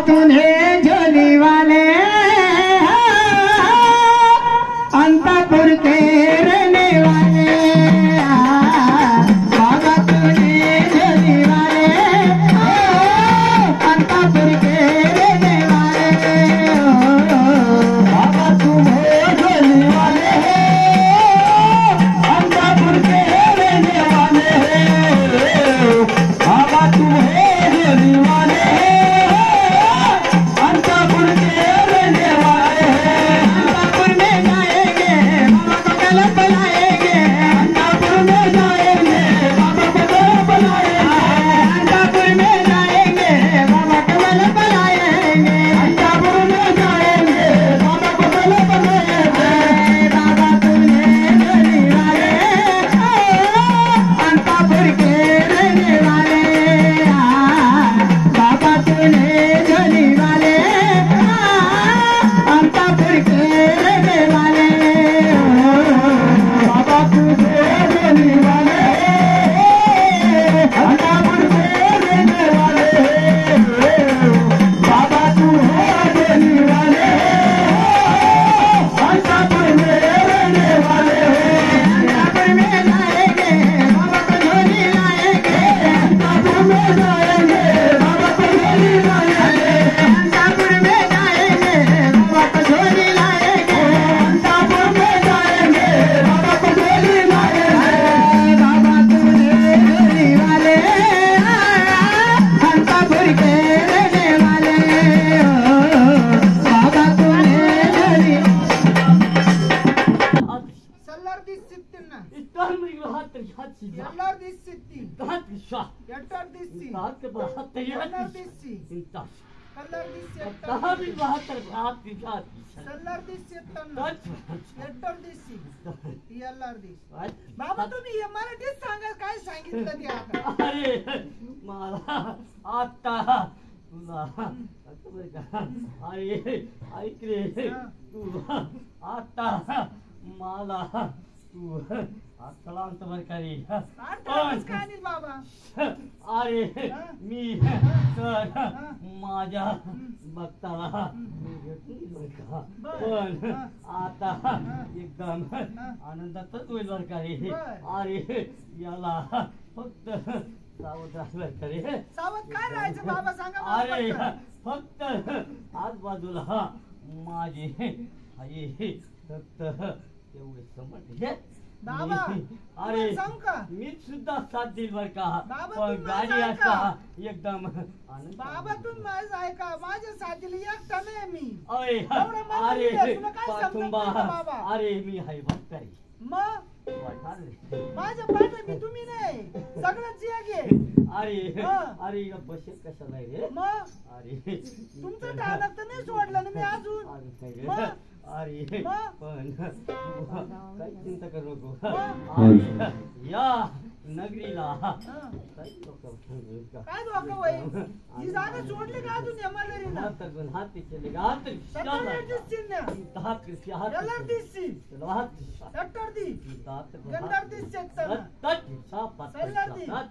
तूने झोली वाले अंतापुर के रहने वाले बाबा तूने झोली वाले अंतापुर के रहने वाले बाबा तुम्हें झोली वाले अंतापुर के रहने वाले बाबा तुम्हें झोली वाले अंतापुर के रहने वाले अंतापुर में जाएंगे बाबा को गले बनाएंगे अंतापुर में जाएंगे बाबा को गले बनाएंगे अंतापुर में जाएंगे बाबा को गले बनाएंगे अंतापुर में जाएंगे बाबा को गले बनाएंगे बाबा तुमने झोली वाले अंतापुर के रहने वाले बाबा तूने झोली वाले अंतापुर के रहने वाले बाबा तुझे झोली वाले अंतापुर के रहने वाले बाबा तुझे झोली वाले अंतापुर में रहने वाले अंतापुर में जाएंगे बाबा को झोली लाएंगे अंतापुर में जाएंगे बाबा को झोली लाएंगे अंतापुर में जाएंगे बाबा को झोली लाएंगे अंतापुर में जाएंगे बाबा को झोली लाएंगे बाबा तुझे झोली वाले अंतापुर के रहने वाले बाबा तूने झोली सल्लार दिसतील ना इतर मी हात हात सल्लार दिसतील हात शा एटर दिसतील हात के हात तयार सल्लार दिसतील इंता सल्लार दिसतील दहा मी हात हात हात सल्लार दिसतील एटर दिसतील सल्लार दिस बाबा तुम्ही हे मराठीत सांगा काय सांगितलं ते आता अरे मला आता तुला अरे ऐक रे तू आता मला तू आठवण बर करी आठवणच काय नाही बाबा अरे मी तर माझ्या भक्ताला पण आता एकदम आनंदातच होईल बर का रे अरे याला फक्त सावध राहायला करे सावध काय राहायचं बाबा सांगा मला अरे पटकन. फक्त आजबाजूला माझे आई फक्त तेवढे समजले बाबा, अरे तुम्हाला सांगू का? मी सुद्धा साथ देईल बर का बाबा, पण तुम्ही गाडी माझं असता ऐका. एकदम आनंद बाबा तुम्ही माझं ऐका माझ्या साथीला एकटा नाही मी अरे एवढं मला अरे दिलं, तुला काय समजत पाठुंबा नाही का बाबा? अरे मी हाय भक्त आहे मग वाटार रे. माझ्या पाठी मी तुम्ही नाही सगळं जग आहे अरे हा. अरे बसेल कशाला आहे रे मग अरे तुमचं ठाणक तर नाही सोडलं ना मी अजून अरे काय रे? मग? अरे मग? पण काही चिंता करू नको मग? अरे, या नगरीला हा. काही लोक काय धोका होईल ही जागा सोडली का अजून एमआरआरला हात पिचले हात दिसतील ना हात एलआर दिसतील हात डॉक्टर दी हात गंधार दिसतील तर हात सल्लार दी. हात